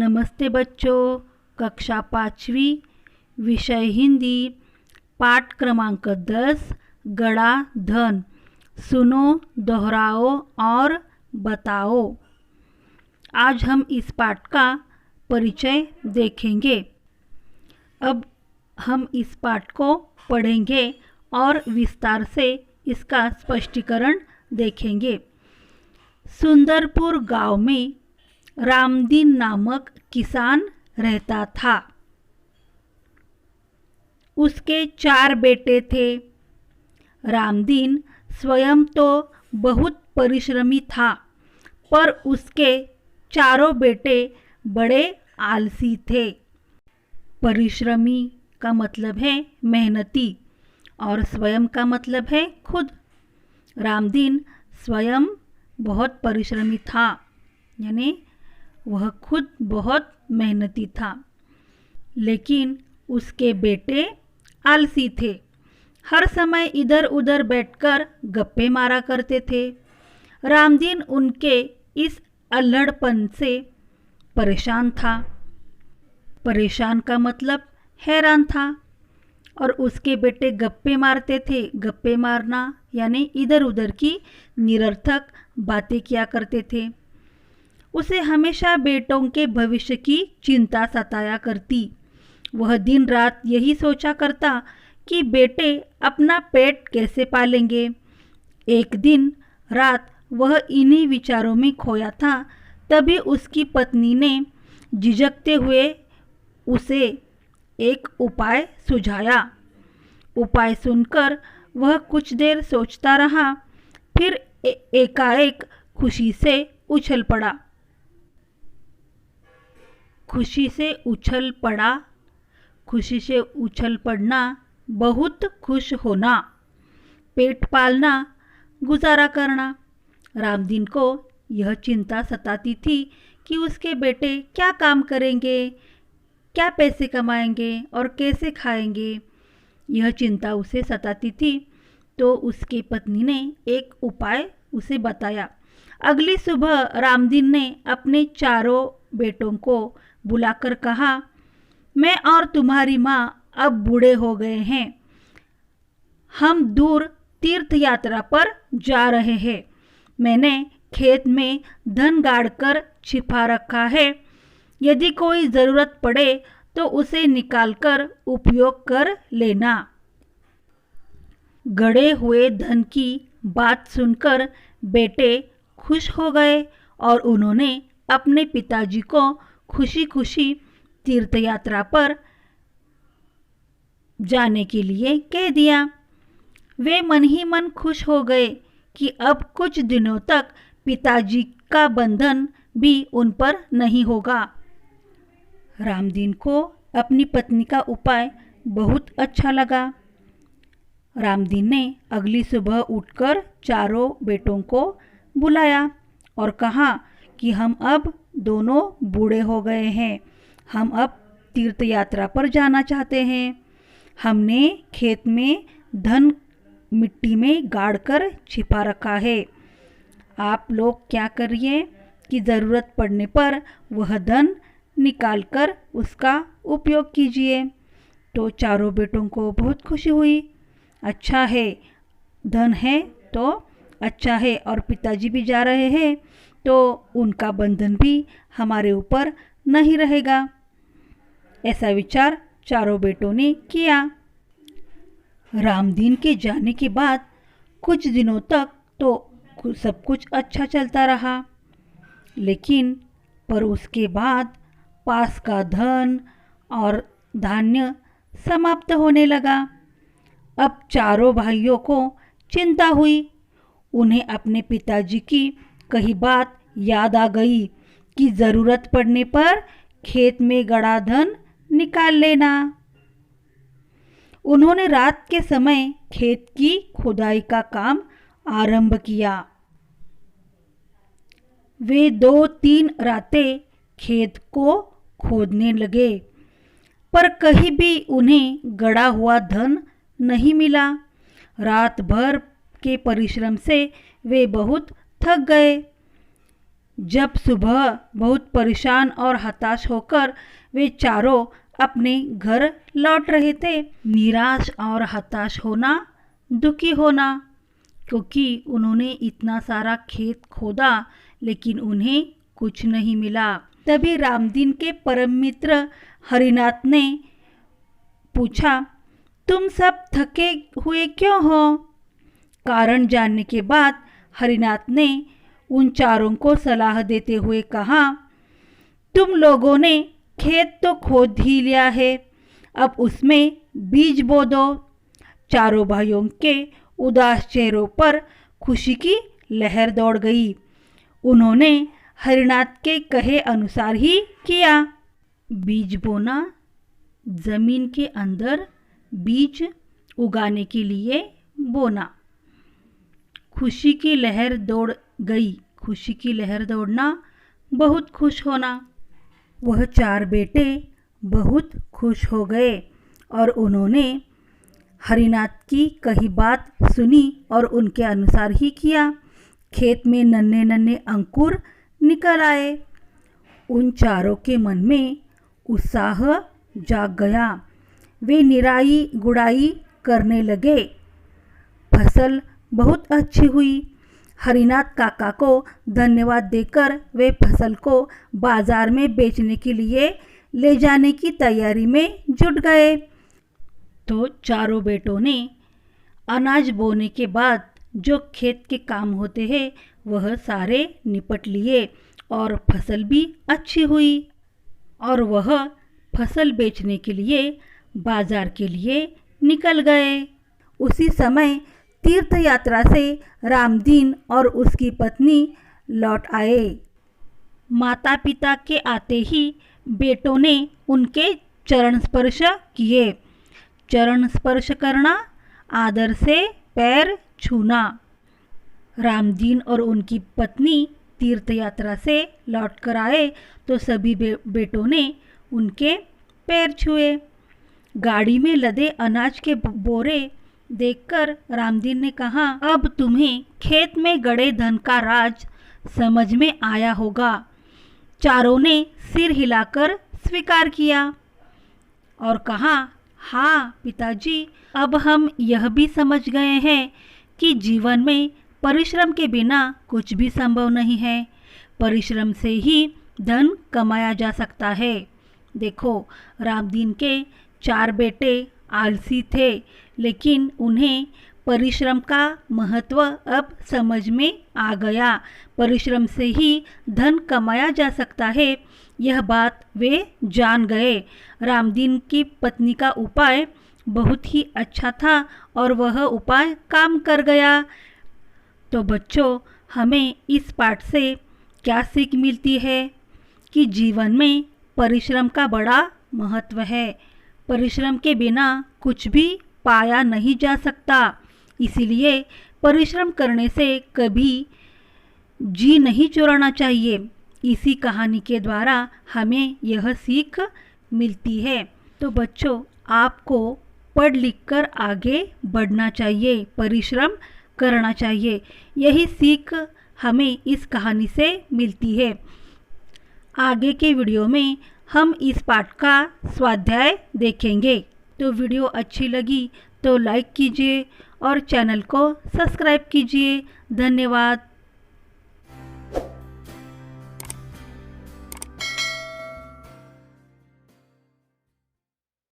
नमस्ते बच्चों। कक्षा 5वीं विषय हिंदी पाठ क्रमांक 10 गड़ा धन। सुनो, दोहराओ और बताओ। आज हम इस पाठ का परिचय देखेंगे। अब हम इस पाठ को पढ़ेंगे और विस्तार से इसका स्पष्टीकरण देखेंगे। सुंदरपुर गांव में रामदीन नामक किसान रहता था। उसके 4 बेटे थे। रामदीन स्वयं तो बहुत परिश्रमी था, पर उसके चारों बेटे बड़े आलसी थे। परिश्रमी का मतलब है मेहनती और स्वयं का मतलब है खुद। रामदीन स्वयं बहुत परिश्रमी था, यानी वह खुद बहुत मेहनती था, लेकिन उसके बेटे आलसी थे। हर समय इधर उधर बैठकर गप्पे मारा करते थे। रामदीन उनके इस अल्हड़पन से परेशान था। परेशान का मतलब हैरान था। और उसके बेटे गप्पे मारते थे। गप्पे मारना यानी इधर उधर की निरर्थक बातें किया करते थे। उसे हमेशा बेटों के भविष्य की चिंता सताया करती। वह दिन रात यही सोचा करता कि बेटे अपना पेट कैसे पालेंगे। एक दिन रात वह इन्हीं विचारों में खोया था। तभी उसकी पत्नी ने झिझकते हुए उसे एक उपाय सुझाया। उपाय सुनकर वह कुछ देर सोचता रहा, फिर एकाएक खुशी से उछल पड़ा। खुशी से उछल पड़ना, बहुत खुश होना, पेट पालना, गुजारा करना। रामदीन को यह चिंता सताती थी कि उसके बेटे क्या काम करेंगे, क्या पैसे कमाएंगे और कैसे खाएंगे। यह चिंता उसे सताती थी। तो उसकी पत्नी ने एक उपाय उसे बताया। अगली सुबह रामदीन ने अपने चारों बेटों को बुलाकर कहा, मैं और तुम्हारी माँ अब बूढ़े हो गए हैं। हम दूर तीर्थ यात्रा पर जा रहे हैं। मैंने खेत में धन गाड़कर छिपा रखा है। यदि कोई ज़रूरत पड़े तो उसे निकालकर उपयोग कर लेना। गड़े हुए धन की बात सुनकर बेटे खुश हो गए और उन्होंने अपने पिताजी को खुशी खुशी तीर्थ यात्रा पर जाने के लिए कह दिया। वे मन ही मन खुश हो गए कि अब कुछ दिनों तक पिताजी का बंधन भी उन पर नहीं होगा। रामदीन को अपनी पत्नी का उपाय बहुत अच्छा लगा। रामदीन ने अगली सुबह उठकर चारों बेटों को बुलाया और कहा कि हम अब दोनों बूढ़े हो गए हैं। हम अब तीर्थ यात्रा पर जाना चाहते हैं। हमने खेत में धन मिट्टी में गाड़कर छिपा रखा है। आप लोग क्या करिए कि ज़रूरत पड़ने पर वह धन निकालकर उसका उपयोग कीजिए। तो चारों बेटों को बहुत खुशी हुई। अच्छा है, धन है तो अच्छा है और पिताजी भी जा रहे हैं तो उनका बंधन भी हमारे ऊपर नहीं रहेगा। ऐसा विचार चारों बेटों ने किया। रामदीन के जाने के बाद कुछ दिनों तक तो सब कुछ अच्छा चलता रहा, लेकिन पर उसके बाद पास का धन और धान्य समाप्त होने लगा। अब चारों भाइयों को चिंता हुई। उन्हें अपने पिताजी की कही बात याद आ गई कि ज़रूरत पड़ने पर खेत में गड़ा धन निकाल लेना। उन्होंने रात के समय खेत की खुदाई का काम आरंभ किया। वे 2-3 रातें खेत को खोदने लगे, पर कहीं भी उन्हें गड़ा हुआ धन नहीं मिला। रात भर के परिश्रम से वे बहुत थक गए। जब सुबह बहुत परेशान और हताश होकर वे चारों अपने घर लौट रहे थे। निराश और हताश होना, दुखी होना, क्योंकि उन्होंने इतना सारा खेत खोदा लेकिन उन्हें कुछ नहीं मिला। तभी रामदीन के परम मित्र हरिनाथ ने पूछा, तुम सब थके हुए क्यों हो? कारण जानने के बाद हरिनाथ ने उन चारों को सलाह देते हुए कहा, तुम लोगों ने खेत तो खोद ही लिया है, अब उसमें बीज बो दो। चारों भाइयों के उदास चेहरों पर खुशी की लहर दौड़ गई। उन्होंने हरिनाथ के कहे अनुसार ही किया। बीज बोना, जमीन के अंदर बीज उगाने के लिए बोना। खुशी की लहर दौड़ गई। खुशी की लहर दौड़ना, बहुत खुश होना। वह चार बेटे बहुत खुश हो गए और उन्होंने हरिनाथ की कही बात सुनी और उनके अनुसार ही किया। खेत में नन्हे नन्हे अंकुर निकल आए। उन चारों के मन में उत्साह जाग गया। वे निराई गुड़ाई करने लगे। फसल बहुत अच्छी हुई। हरिनाथ काका को धन्यवाद देकर वे फसल को बाजार में बेचने के लिए ले जाने की तैयारी में जुट गए। तो चारों बेटों ने अनाज बोने के बाद जो खेत के काम होते हैं वह सारे निपट लिए और फसल भी अच्छी हुई और वह फसल बेचने के लिए बाजार के लिए निकल गए। उसी समय तीर्थ यात्रा से रामदीन और उसकी पत्नी लौट आए। माता पिता के आते ही बेटों ने उनके चरण स्पर्श किए। चरण स्पर्श करना, आदर से पैर छूना। रामदीन और उनकी पत्नी तीर्थ यात्रा से लौट कर आए तो सभी बेटों ने उनके पैर छुए। गाड़ी में लदे अनाज के बोरे देखकर रामदीन ने कहा, अब तुम्हें खेत में गड़े धन का राज समझ में आया होगा। चारों ने सिर हिलाकर स्वीकार किया और कहा, हाँ पिताजी, अब हम यह भी समझ गए हैं कि जीवन में परिश्रम के बिना कुछ भी संभव नहीं है। परिश्रम से ही धन कमाया जा सकता है। देखो, रामदीन के चार बेटे आलसी थे, लेकिन उन्हें परिश्रम का महत्व अब समझ में आ गया। परिश्रम से ही धन कमाया जा सकता है, यह बात वे जान गए। रामदीन की पत्नी का उपाय बहुत ही अच्छा था और वह उपाय काम कर गया। तो बच्चों, हमें इस पाठ से क्या सीख मिलती है कि जीवन में परिश्रम का बड़ा महत्व है। परिश्रम के बिना कुछ भी पाया नहीं जा सकता। इसीलिए परिश्रम करने से कभी जी नहीं चुराना चाहिए। इसी कहानी के द्वारा हमें यह सीख मिलती है। तो बच्चों, आपको पढ़ लिख कर आगे बढ़ना चाहिए, परिश्रम करना चाहिए। यही सीख हमें इस कहानी से मिलती है। आगे के वीडियो में हम इस पाठ का स्वाध्याय देखेंगे। तो वीडियो अच्छी लगी तो लाइक कीजिए और चैनल को सब्सक्राइब कीजिए। धन्यवाद।